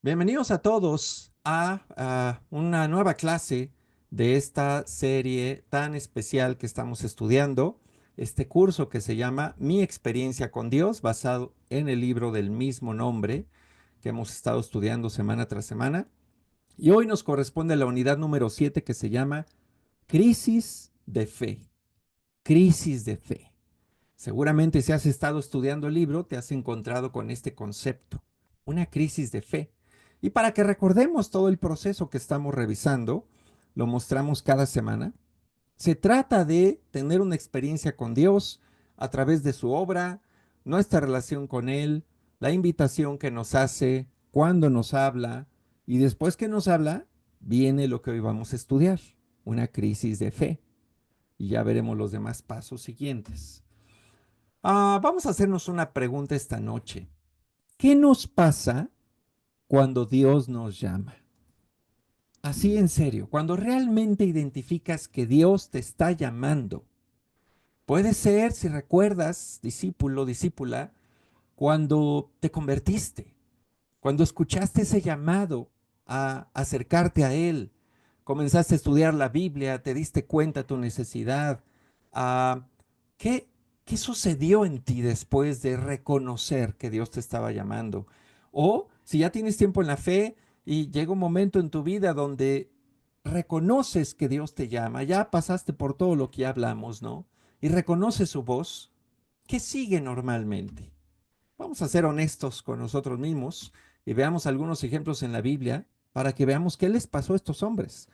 Bienvenidos a todos a una nueva clase de esta serie tan especial que estamos estudiando, este curso que se llama Mi experiencia con Dios, basado en el libro del mismo nombre que hemos estado estudiando semana tras semana. Y hoy nos corresponde la unidad número 7 que se llama Crisis de Fe. Crisis de Fe. Seguramente si has estado estudiando el libro, te has encontrado con este concepto, una crisis de fe. Y para que recordemos todo el proceso que estamos revisando, lo mostramos cada semana. Se trata de tener una experiencia con Dios a través de su obra, nuestra relación con Él, la invitación que nos hace, cuando nos habla, y después que nos habla, viene lo que hoy vamos a estudiar, una crisis de fe. Y ya veremos los demás pasos siguientes. Vamos a hacernos una pregunta esta noche. ¿Qué nos pasa cuando Dios nos llama? Así en serio, cuando realmente identificas que Dios te está llamando. Puede ser, si recuerdas, discípulo, discípula, cuando te convertiste, cuando escuchaste ese llamado a acercarte a Él, comenzaste a estudiar la Biblia, te diste cuenta de tu necesidad. Ah, ¿qué, ¿Qué sucedió en ti después de reconocer que Dios te estaba llamando? O si ya tienes tiempo en la fe y llega un momento en tu vida donde reconoces que Dios te llama, ya pasaste por todo lo que ya hablamos, ¿no? Y reconoces su voz, ¿qué sigue normalmente? Vamos a ser honestos con nosotros mismos y veamos algunos ejemplos en la Biblia para que veamos qué les pasó a estos hombres.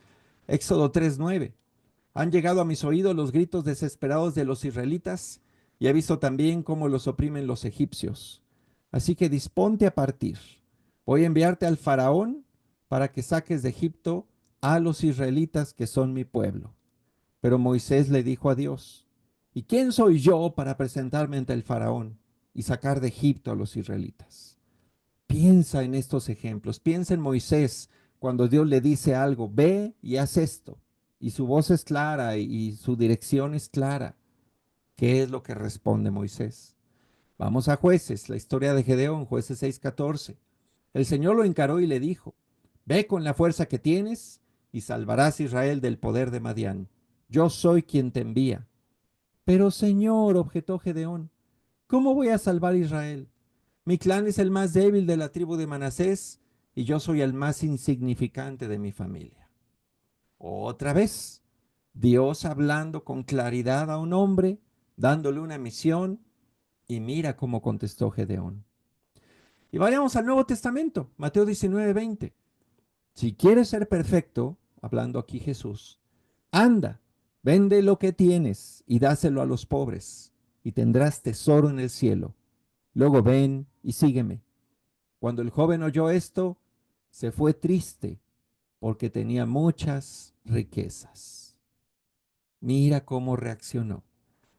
Éxodo 3:9. Han llegado a mis oídos los gritos desesperados de los israelitas y he visto también cómo los oprimen los egipcios. Así que disponte a partir. Voy a enviarte al faraón para que saques de Egipto a los israelitas que son mi pueblo. Pero Moisés le dijo a Dios, ¿y quién soy yo para presentarme ante el faraón y sacar de Egipto a los israelitas? Piensa en estos ejemplos, piensa en Moisés cuando Dios le dice algo, ve y haz esto, y su voz es clara y su dirección es clara. ¿Qué es lo que responde Moisés? Vamos a Jueces, la historia de Gedeón, Jueces 6:14. El Señor lo encaró y le dijo, ve con la fuerza que tienes y salvarás a Israel del poder de Madián. Yo soy quien te envía. Pero Señor, objetó Gedeón, ¿cómo voy a salvar a Israel? Mi clan es el más débil de la tribu de Manasés y yo soy el más insignificante de mi familia. Otra vez, Dios hablando con claridad a un hombre, dándole una misión, y mira cómo contestó Gedeón. Y vayamos al Nuevo Testamento, Mateo 19:20. Si quieres ser perfecto, hablando aquí Jesús, anda, vende lo que tienes y dáselo a los pobres, y tendrás tesoro en el cielo. Luego ven y sígueme. Cuando el joven oyó esto, se fue triste porque tenía muchas riquezas. Mira cómo reaccionó.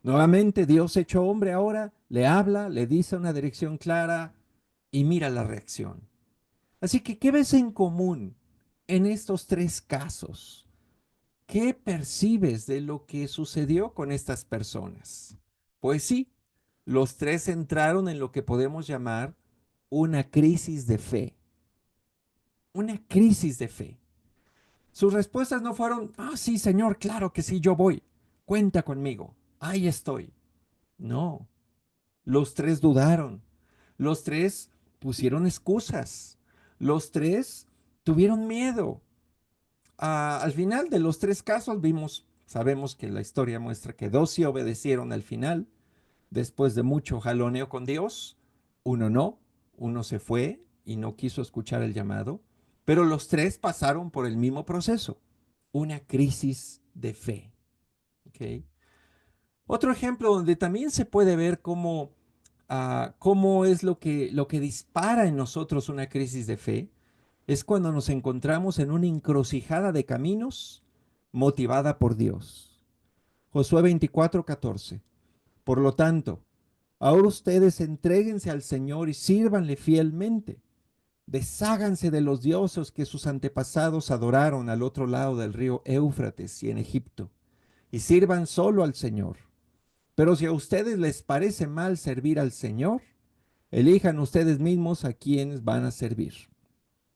Nuevamente Dios hecho hombre ahora le habla, le dice una dirección clara y mira la reacción. Así que, ¿qué ves en común en estos tres casos? ¿Qué percibes de lo que sucedió con estas personas? Pues sí, los tres entraron en lo que podemos llamar una crisis de fe. Una crisis de fe. Sus respuestas no fueron, sí, Señor, claro que sí, yo voy. Cuenta conmigo. Ahí estoy. No, los tres dudaron. Los tres pusieron excusas. Los tres tuvieron miedo. Al final de los tres casos sabemos que la historia muestra que dos sí obedecieron al final, después de mucho jaloneo con Dios, uno no, uno se fue y no quiso escuchar el llamado, pero los tres pasaron por el mismo proceso, una crisis de fe. ¿Okay? Otro ejemplo donde también se puede ver cómo es lo que dispara en nosotros una crisis de fe, es cuando nos encontramos en una encrucijada de caminos motivada por Dios. Josué 24:14. Por lo tanto, ahora ustedes entréguense al Señor y sírvanle fielmente. Desháganse de los dioses que sus antepasados adoraron al otro lado del río Éufrates y en Egipto, y sirvan solo al Señor. Pero si a ustedes les parece mal servir al Señor, elijan ustedes mismos a quienes van a servir.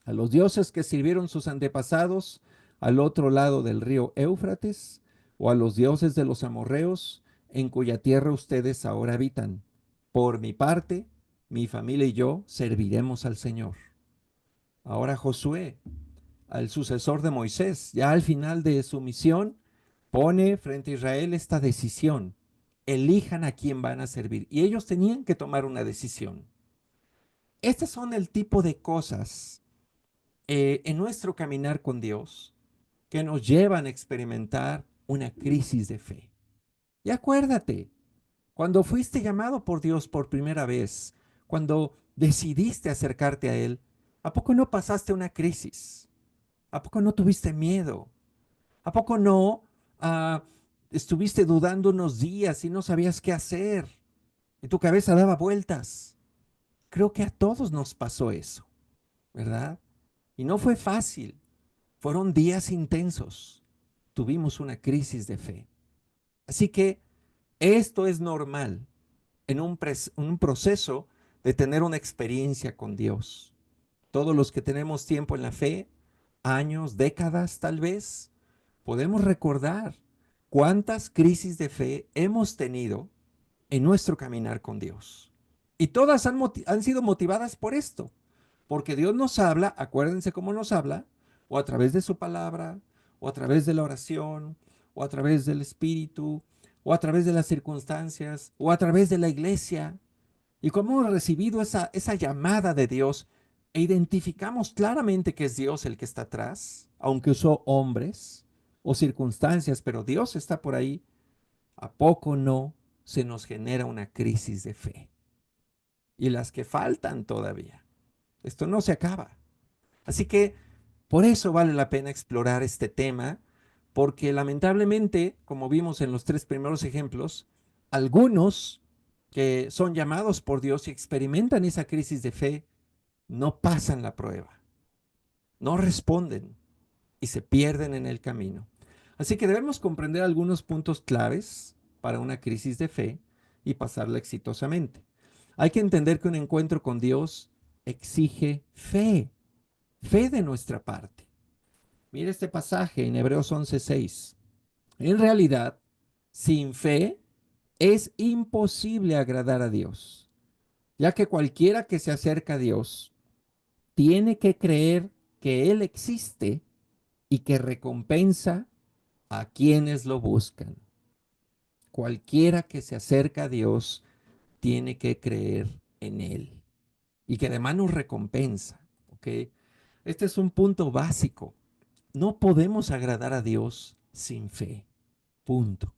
a los dioses que sirvieron sus antepasados al otro lado del río Éufrates, o a los dioses de los amorreos, en cuya tierra ustedes ahora habitan. Por mi parte, mi familia y yo serviremos al Señor. Ahora Josué, al sucesor de Moisés, ya al final de su misión, pone frente a Israel esta decisión. Elijan a quién van a servir. Y ellos tenían que tomar una decisión. Estas son el tipo de cosas en nuestro caminar con Dios que nos llevan a experimentar una crisis de fe. Y acuérdate, cuando fuiste llamado por Dios por primera vez, cuando decidiste acercarte a Él, ¿a poco no pasaste una crisis? ¿A poco no tuviste miedo? ¿A poco no ah, estuviste dudando unos días y no sabías qué hacer? Y tu cabeza daba vueltas. Creo que a todos nos pasó eso, ¿verdad? Y no fue fácil. Fueron días intensos. Tuvimos una crisis de fe. Así que esto es normal en un proceso de tener una experiencia con Dios. Todos los que tenemos tiempo en la fe, años, décadas tal vez, podemos recordar cuántas crisis de fe hemos tenido en nuestro caminar con Dios. Y todas han sido motivadas por esto, porque Dios nos habla, acuérdense cómo nos habla, o a través de su palabra, o a través de la oración, o a través del Espíritu, o a través de las circunstancias, o a través de la iglesia. Y como hemos recibido esa llamada de Dios e identificamos claramente que es Dios el que está atrás, aunque usó hombres o circunstancias, pero Dios está por ahí, ¿a poco no se nos genera una crisis de fe? Y las que faltan todavía. Esto no se acaba. Así que por eso vale la pena explorar este tema, porque lamentablemente, como vimos en los tres primeros ejemplos, algunos que son llamados por Dios y experimentan esa crisis de fe, no pasan la prueba, no responden y se pierden en el camino. Así que debemos comprender algunos puntos claves para una crisis de fe y pasarla exitosamente. Hay que entender que un encuentro con Dios exige fe, fe de nuestra parte. Mira este pasaje en Hebreos 11:6. En realidad, sin fe es imposible agradar a Dios, ya que cualquiera que se acerca a Dios tiene que creer que Él existe y que recompensa a quienes lo buscan. Cualquiera que se acerca a Dios tiene que creer en Él y que además nos recompensa. ¿Ok? Este es un punto básico. No podemos agradar a Dios sin fe. Punto.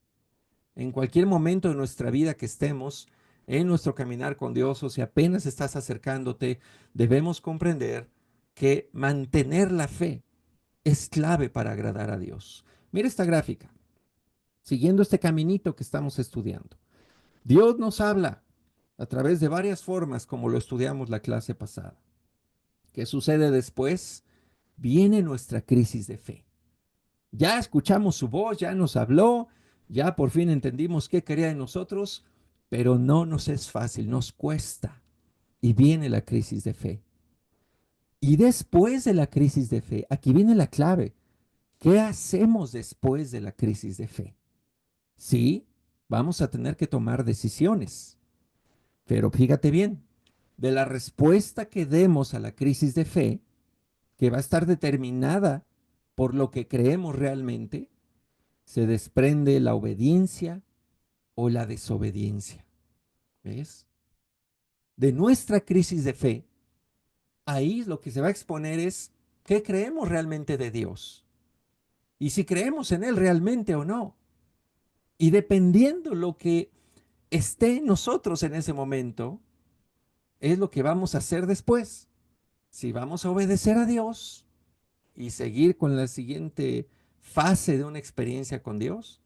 En cualquier momento de nuestra vida que estemos, en nuestro caminar con Dios, o si apenas estás acercándote, debemos comprender que mantener la fe es clave para agradar a Dios. Mira esta gráfica, siguiendo este caminito que estamos estudiando. Dios nos habla a través de varias formas, como lo estudiamos la clase pasada. ¿Qué sucede después? Viene nuestra crisis de fe. Ya escuchamos su voz, ya nos habló, ya por fin entendimos qué quería de nosotros, pero no nos es fácil, nos cuesta. Y viene la crisis de fe. Y después de la crisis de fe, aquí viene la clave. ¿Qué hacemos después de la crisis de fe? Sí, vamos a tener que tomar decisiones, pero fíjate bien, de la respuesta que demos a la crisis de fe, que va a estar determinada por lo que creemos realmente, se desprende la obediencia o la desobediencia. ¿Ves? De nuestra crisis de fe, ahí lo que se va a exponer es qué creemos realmente de Dios y si creemos en Él realmente o no. Y dependiendo lo que esté en nosotros en ese momento, es lo que vamos a hacer después. Si vamos a obedecer a Dios y seguir con la siguiente fase de una experiencia con Dios,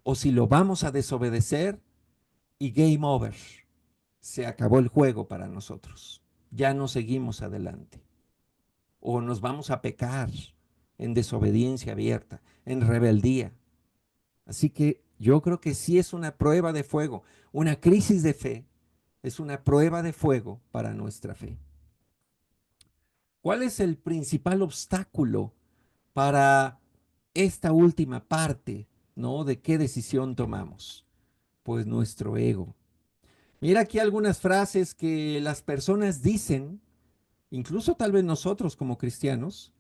o si lo vamos a desobedecer y game over. Se acabó el juego para nosotros. Ya no seguimos adelante. O nos vamos a pecar en desobediencia abierta, en rebeldía. Así que yo creo que sí es una prueba de fuego. Una crisis de fe es una prueba de fuego para nuestra fe. ¿Cuál es el principal obstáculo para esta última parte, ¿no? De qué decisión tomamos? Pues nuestro ego. Mira aquí algunas frases que las personas dicen, incluso tal vez nosotros como cristianos,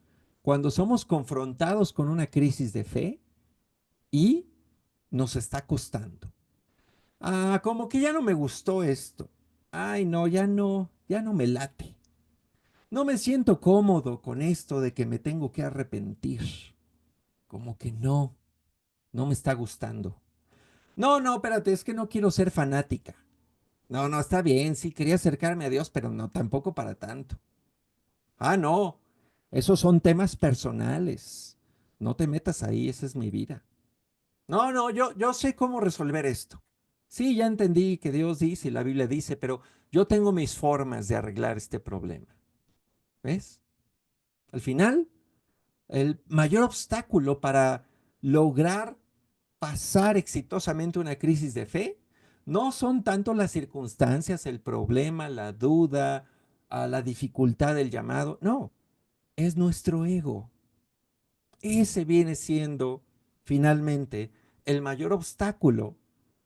cuando somos confrontados con una crisis de fe y nos está costando. Ah, como que ya no me gustó esto. Ay, no, ya no me late. No me siento cómodo con esto de que me tengo que arrepentir. Como que no me está gustando. No, no, espérate, es que no quiero ser fanática. No, no, está bien, sí, quería acercarme a Dios, pero no, tampoco para tanto. Ah, no, esos son temas personales. No te metas ahí, esa es mi vida. No, no, yo sé cómo resolver esto. Sí, ya entendí que Dios dice y la Biblia dice, pero yo tengo mis formas de arreglar este problema. ¿Ves? Al final, el mayor obstáculo para lograr pasar exitosamente una crisis de fe no son tanto las circunstancias, el problema, la duda, la dificultad del llamado. No, es nuestro ego. Ese viene siendo finalmente el mayor obstáculo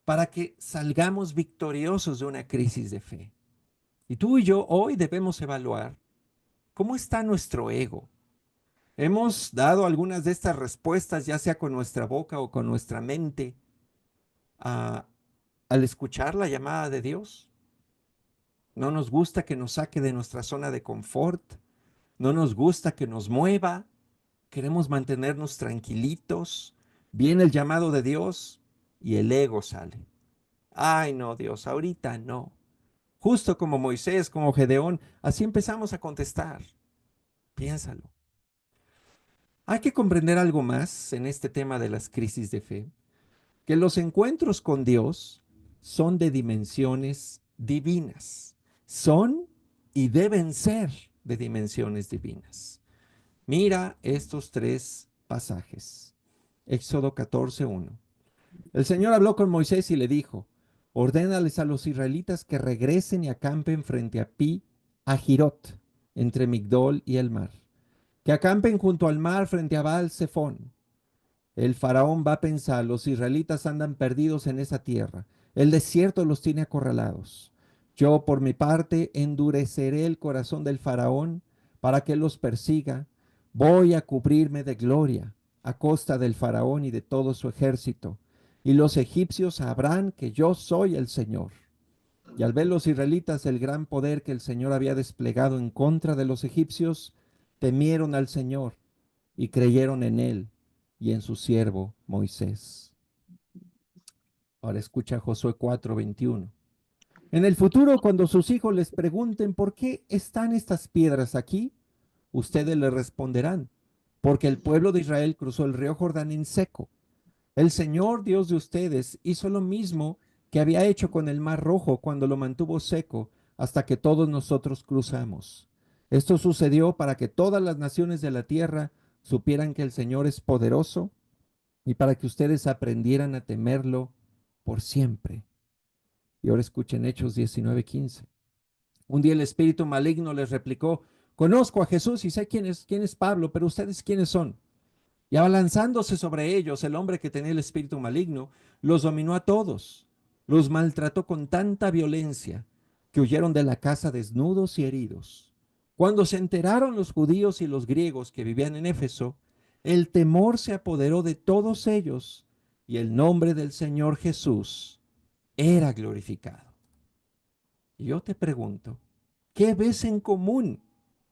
para que salgamos victoriosos de una crisis de fe. Y tú y yo hoy debemos evaluar cómo está nuestro ego. Hemos dado algunas de estas respuestas, ya sea con nuestra boca o con nuestra mente, a- al escuchar la llamada de Dios. No nos gusta que nos saque de nuestra zona de confort, no nos gusta que nos mueva, queremos mantenernos tranquilitos. Viene el llamado de Dios y el ego sale. Ay, no, Dios, ahorita no. Justo como Moisés, como Gedeón, así empezamos a contestar. Piénsalo. Hay que comprender algo más en este tema de las crisis de fe, que los encuentros con Dios son de dimensiones divinas. Son y deben ser de dimensiones divinas. Mira estos tres pasajes. Éxodo 14:1. El Señor habló con Moisés y le dijo: ordénales a los israelitas que regresen y acampen frente a Pi a Jirot, entre Migdol y el mar. Que acampen junto al mar frente a Baal Zephón. El faraón va a pensar: los israelitas andan perdidos en esa tierra. El desierto los tiene acorralados. Yo, por mi parte, endureceré el corazón del faraón para que los persiga. Voy a cubrirme de gloria a costa del faraón y de todo su ejército. Y los egipcios sabrán que yo soy el Señor. Y al ver los israelitas el gran poder que el Señor había desplegado en contra de los egipcios, temieron al Señor y creyeron en él y en su siervo Moisés. Ahora escucha Josué 4:21. En el futuro, cuando sus hijos les pregunten por qué están estas piedras aquí, ustedes les responderán: porque el pueblo de Israel cruzó el río Jordán en seco. El Señor Dios de ustedes hizo lo mismo que había hecho con el mar Rojo cuando lo mantuvo seco hasta que todos nosotros cruzamos. Esto sucedió para que todas las naciones de la tierra supieran que el Señor es poderoso y para que ustedes aprendieran a temerlo por siempre. Y ahora escuchen Hechos 19:15. Un día el espíritu maligno les replicó: conozco a Jesús y sé quién es Pablo, pero ustedes quiénes son. Y abalanzándose sobre ellos, el hombre que tenía el espíritu maligno los dominó a todos, los maltrató con tanta violencia que huyeron de la casa desnudos y heridos. Cuando se enteraron los judíos y los griegos que vivían en Éfeso, el temor se apoderó de todos ellos y el nombre del Señor Jesús era glorificado. Y yo te pregunto, ¿qué ves en común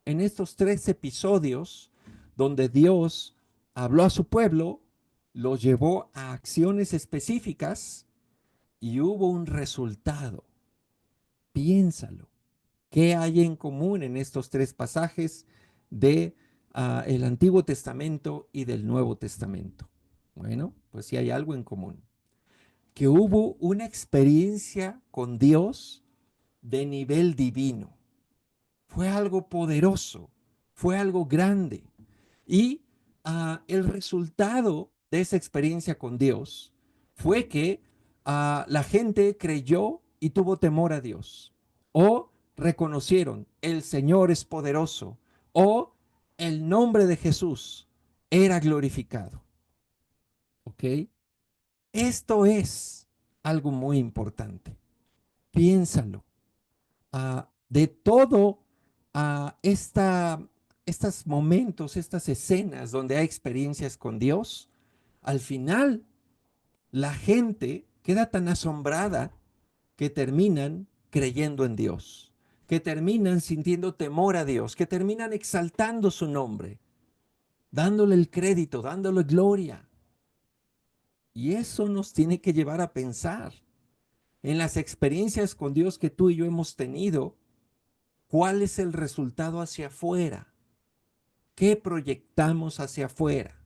en estos tres episodios donde Dios habló a su pueblo, los llevó a acciones específicas y hubo un resultado? Piénsalo. ¿Qué hay en común en estos tres pasajes de el Antiguo Testamento y del Nuevo Testamento? Bueno, pues sí hay algo en común. Que hubo una experiencia con Dios de nivel divino. Fue algo poderoso, fue algo grande. Y el resultado de esa experiencia con Dios fue que la gente creyó y tuvo temor a Dios. O reconocieron: el Señor es poderoso, o el nombre de Jesús era glorificado. ¿Ok? Esto es algo muy importante. Piénsalo. De todo estos momentos, estas escenas donde hay experiencias con Dios, al final la gente queda tan asombrada que terminan creyendo en Dios, que terminan sintiendo temor a Dios, que terminan exaltando su nombre, dándole el crédito, dándole gloria. Y eso nos tiene que llevar a pensar en las experiencias con Dios que tú y yo hemos tenido, cuál es el resultado hacia afuera, qué proyectamos hacia afuera.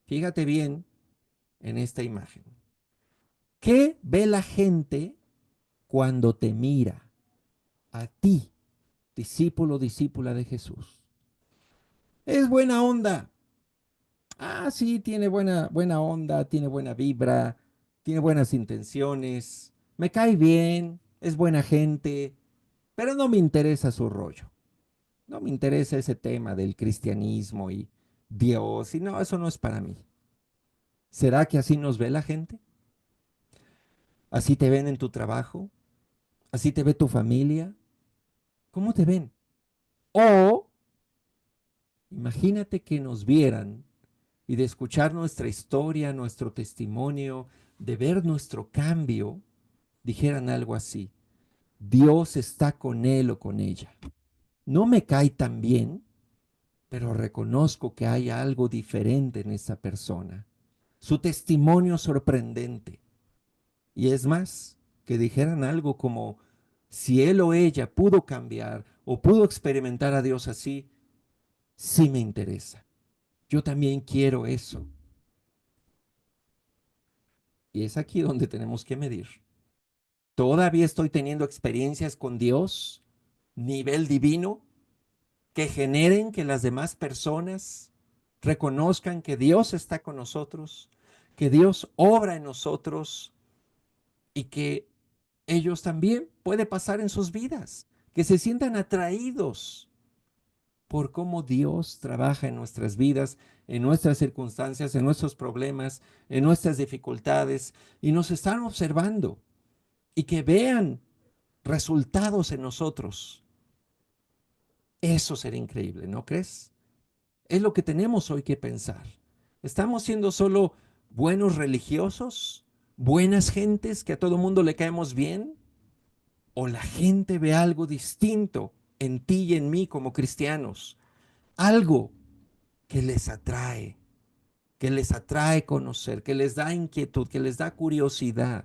Fíjate bien en esta imagen. ¿Qué ve la gente cuando te mira a ti, discípulo, discípula de Jesús? Es buena onda. Ah, sí, tiene buena onda, tiene buena vibra, tiene buenas intenciones, me cae bien, es buena gente, pero no me interesa su rollo. No me interesa ese tema del cristianismo y Dios, y no, eso no es para mí. ¿Será que así nos ve la gente? ¿Así te ven en tu trabajo? ¿Así te ve tu familia? ¿Cómo te ven? O imagínate que nos vieran y de escuchar nuestra historia, nuestro testimonio, de ver nuestro cambio, dijeran algo así: Dios está con él o con ella. No me cae tan bien, pero reconozco que hay algo diferente en esa persona. Su testimonio sorprendente. Y es más, que dijeran algo como: si él o ella pudo cambiar o pudo experimentar a Dios así, sí me interesa. Yo también quiero eso. Y es aquí donde tenemos que medir. ¿Todavía estoy teniendo experiencias con Dios, nivel divino, que generen que las demás personas reconozcan que Dios está con nosotros, que Dios obra en nosotros y que ellos también puede pasar en sus vidas, que se sientan atraídos por cómo Dios trabaja en nuestras vidas, en nuestras circunstancias, en nuestros problemas, en nuestras dificultades, y nos están observando y que vean resultados en nosotros? Eso sería increíble, ¿no crees? Es lo que tenemos hoy que pensar. ¿Estamos siendo solo buenos religiosos, buenas gentes que a todo mundo le caemos bien? ¿O la gente ve algo distinto en ti y en mí como cristianos? Algo que les atrae conocer, que les da inquietud, que les da curiosidad,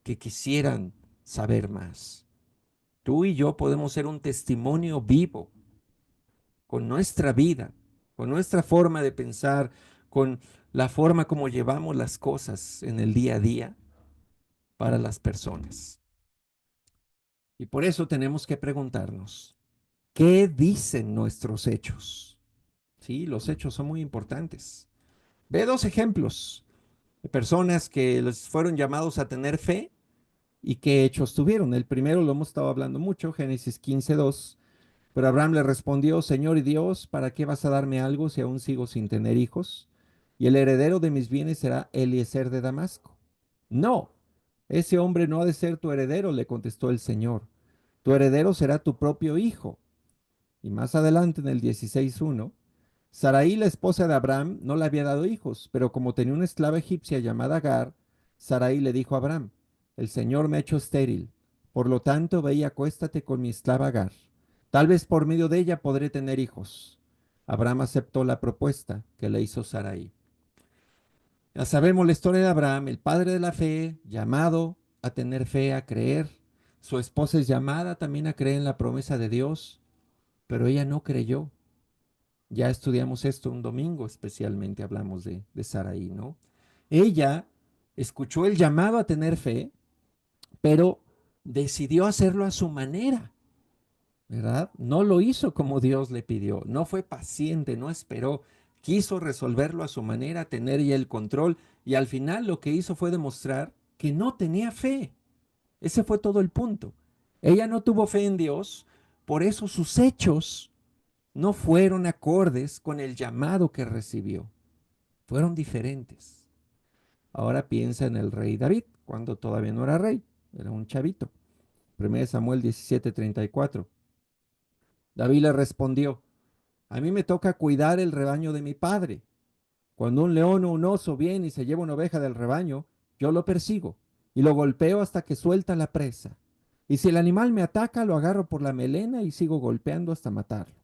que quisieran saber más. Tú y yo podemos ser un testimonio vivo con nuestra vida, con nuestra forma de pensar, con la forma como llevamos las cosas en el día a día para las personas. Y por eso tenemos que preguntarnos, ¿qué dicen nuestros hechos? Sí, los hechos son muy importantes. Ve dos ejemplos de personas que les fueron llamados a tener fe y qué hechos tuvieron. El primero lo hemos estado hablando mucho, Génesis 15:2. Pero Abraham le respondió: Señor y Dios, ¿para qué vas a darme algo si aún sigo sin tener hijos? Y el heredero de mis bienes será Eliezer de Damasco. No, ese hombre no ha de ser tu heredero, le contestó el Señor. Tu heredero será tu propio hijo. Y más adelante en el 16:1, Sarai, la esposa de Abraham, no le había dado hijos, pero como tenía una esclava egipcia llamada Agar, Sarai le dijo a Abraham: el Señor me ha hecho estéril, por lo tanto ve y acuéstate con mi esclava Agar. Tal vez por medio de ella podré tener hijos. Abraham aceptó la propuesta que le hizo Sarai. Ya sabemos la historia de Abraham, el padre de la fe, llamado a tener fe, a creer. Su esposa es llamada también a creer en la promesa de Dios, pero ella no creyó. Ya estudiamos esto un domingo, especialmente hablamos de Saraí, ¿no? Ella escuchó el llamado a tener fe, pero decidió hacerlo a su manera, ¿verdad? No lo hizo como Dios le pidió, no fue paciente, no esperó, quiso resolverlo a su manera, tener ya el control, y al final lo que hizo fue demostrar que no tenía fe. Ese fue todo el punto. Ella no tuvo fe en Dios, por eso sus hechos no fueron acordes con el llamado que recibió, fueron diferentes. Ahora piensa en el rey David, cuando todavía no era rey, era un chavito. 1 Samuel 17:34. David le respondió, a mí me toca cuidar el rebaño de mi padre. Cuando un león o un oso viene y se lleva una oveja del rebaño, yo lo persigo y lo golpeo hasta que suelta la presa. Y si el animal me ataca, lo agarro por la melena y sigo golpeando hasta matarlo.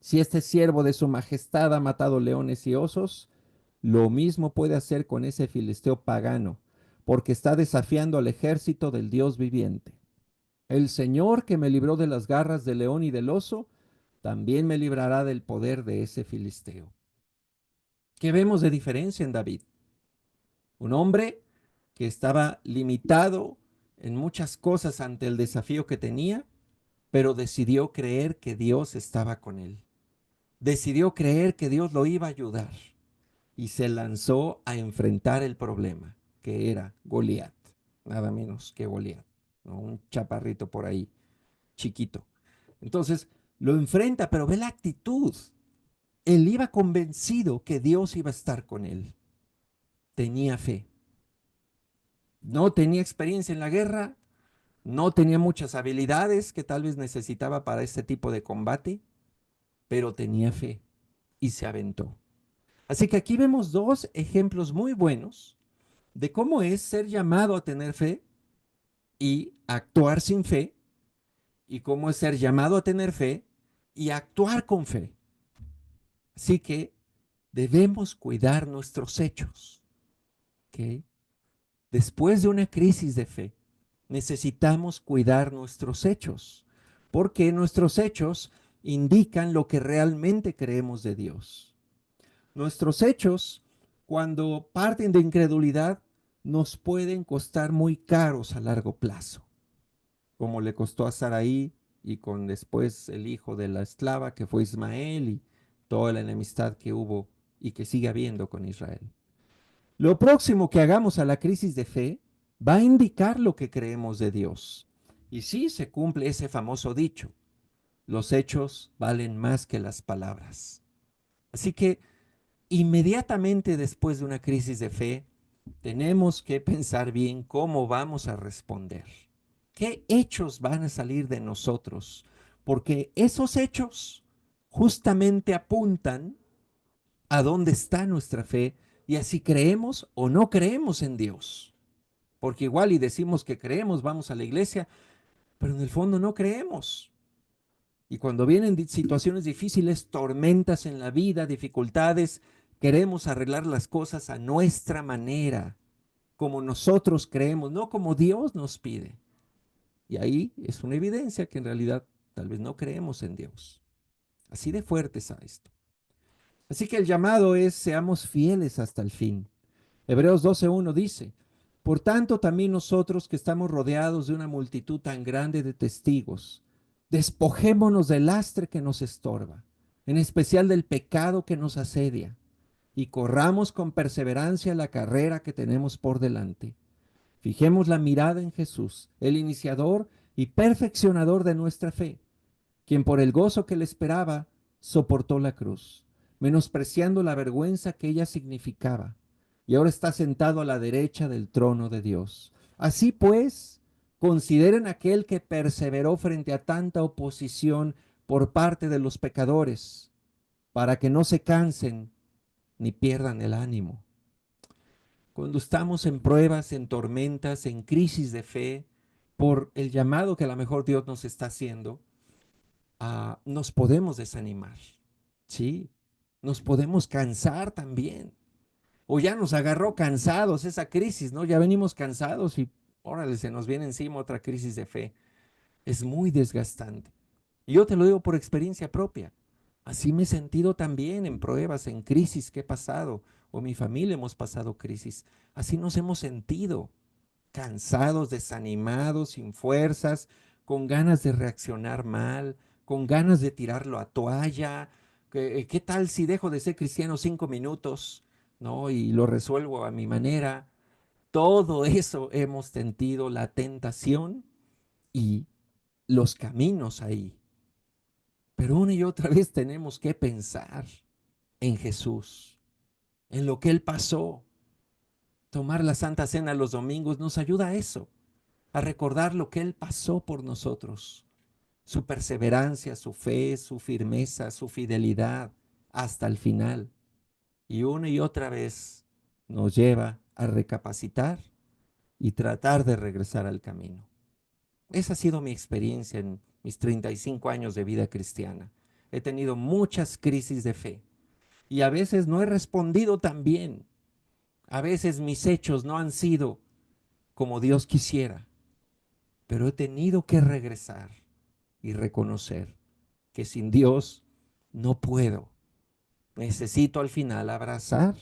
Si este siervo de su majestad ha matado leones y osos, lo mismo puede hacer con ese filisteo pagano, porque está desafiando al ejército del Dios viviente. El Señor que me libró de las garras del león y del oso, también me librará del poder de ese filisteo. ¿Qué vemos de diferencia en David? Un hombre que estaba limitado en muchas cosas ante el desafío que tenía, pero decidió creer que Dios estaba con él. Decidió creer que Dios lo iba a ayudar y se lanzó a enfrentar el problema, que era Goliat, nada menos que Goliat, ¿no? Un chaparrito por ahí, chiquito. Entonces lo enfrenta, pero ve la actitud. Él iba convencido que Dios iba a estar con él. Tenía fe. No tenía experiencia en la guerra, no tenía muchas habilidades que tal vez necesitaba para este tipo de combate, pero tenía fe y se aventó. Así que aquí vemos dos ejemplos muy buenos de cómo es ser llamado a tener fe y actuar sin fe, y cómo es ser llamado a tener fe y actuar con fe. Así que debemos cuidar nuestros hechos, ¿ok? Después de una crisis de fe, necesitamos cuidar nuestros hechos, porque nuestros hechos indican lo que realmente creemos de Dios. Nuestros hechos, cuando parten de incredulidad, nos pueden costar muy caros a largo plazo, como le costó a Saraí y con después el hijo de la esclava que fue Ismael y toda la enemistad que hubo y que sigue habiendo con Israel. Lo próximo que hagamos a la crisis de fe va a indicar lo que creemos de Dios. Y sí, se cumple ese famoso dicho, los hechos valen más que las palabras. Así que inmediatamente después de una crisis de fe, tenemos que pensar bien cómo vamos a responder. ¿Qué hechos van a salir de nosotros? Porque esos hechos justamente apuntan a dónde está nuestra fe y así creemos o no creemos en Dios. Porque igual y decimos que creemos, vamos a la iglesia, pero en el fondo no creemos. Y cuando vienen situaciones difíciles, tormentas en la vida, dificultades, queremos arreglar las cosas a nuestra manera, como nosotros creemos, no como Dios nos pide. Y ahí es una evidencia que en realidad tal vez no creemos en Dios. Así de fuerte está esto. Así que el llamado es seamos fieles hasta el fin. Hebreos 12:1 dice, por tanto también nosotros que estamos rodeados de una multitud tan grande de testigos, despojémonos del lastre que nos estorba, en especial del pecado que nos asedia, y corramos con perseverancia la carrera que tenemos por delante. Fijemos la mirada en Jesús, el iniciador y perfeccionador de nuestra fe, quien por el gozo que le esperaba soportó la cruz, menospreciando la vergüenza que ella significaba, y ahora está sentado a la derecha del trono de Dios. Así pues, consideren aquel que perseveró frente a tanta oposición por parte de los pecadores, para que no se cansen ni pierdan el ánimo. Cuando estamos en pruebas, en tormentas, en crisis de fe, por el llamado que a lo mejor Dios nos está haciendo, nos podemos desanimar, ¿sí? Nos podemos cansar también. O ya nos agarró cansados esa crisis, ¿no? Ya venimos cansados y órale, se nos viene encima otra crisis de fe. Es muy desgastante. Y yo te lo digo por experiencia propia. Así me he sentido también en pruebas, en crisis que he pasado, o mi familia hemos pasado crisis. Así nos hemos sentido, cansados, desanimados, sin fuerzas, con ganas de reaccionar mal, con ganas de tirarlo a toalla. ¿Qué tal si dejo de ser cristiano 5 minutos, ¿no? Y lo resuelvo a mi manera. Todo eso hemos sentido la tentación y los caminos ahí. Pero Pero una y otra vez tenemos que pensar en Jesús, en lo que Él pasó. Tomar la Santa Cena los domingos nos ayuda a eso, a recordar lo que Él pasó por nosotros, su perseverancia, su fe, su firmeza, su fidelidad hasta el final. Y una y otra vez nos lleva a recapacitar y tratar de regresar al camino. Esa ha sido mi experiencia en mis 35 años de vida cristiana. He tenido muchas crisis de fe y a veces no he respondido tan bien. A veces mis hechos no han sido como Dios quisiera, pero he tenido que regresar y reconocer que sin Dios no puedo. Necesito al final abrazar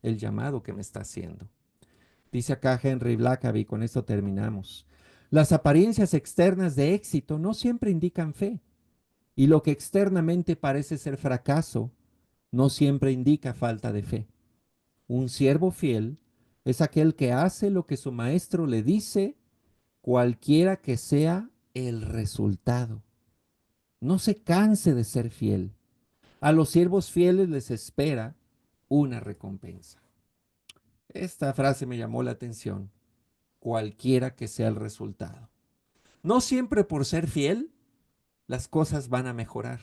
el llamado que me está haciendo. Dice acá Henry Blackaby, con esto terminamos. Las apariencias externas de éxito no siempre indican fe, y lo que externamente parece ser fracaso no siempre indica falta de fe. Un siervo fiel es aquel que hace lo que su maestro le dice, cualquiera que sea el resultado. No se canse de ser fiel. A los siervos fieles les espera una recompensa. Esta frase me llamó la atención, cualquiera que sea el resultado. No siempre por ser fiel las cosas van a mejorar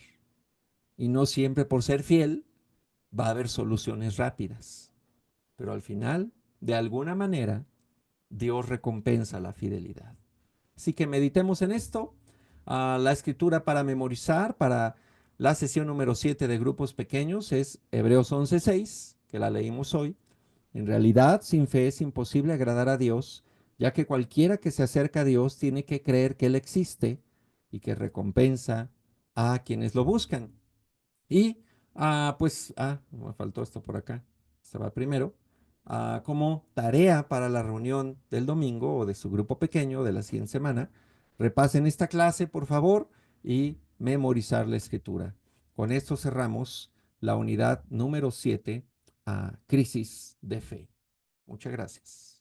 y no siempre por ser fiel va a haber soluciones rápidas, pero al final, de alguna manera, Dios recompensa la fidelidad. Así que meditemos en esto. La escritura para memorizar para la sesión número 7 de grupos pequeños es Hebreos 11:6, que la leímos hoy. En realidad, sin fe es imposible agradar a Dios, ya que cualquiera que se acerca a Dios tiene que creer que Él existe y que recompensa a quienes lo buscan. Y me faltó esto por acá, estaba primero. Como tarea para la reunión del domingo o de su grupo pequeño de la siguiente semana, repasen esta clase, por favor, y memorizar la escritura. Con esto cerramos la unidad número 7, crisis de fe. Muchas gracias.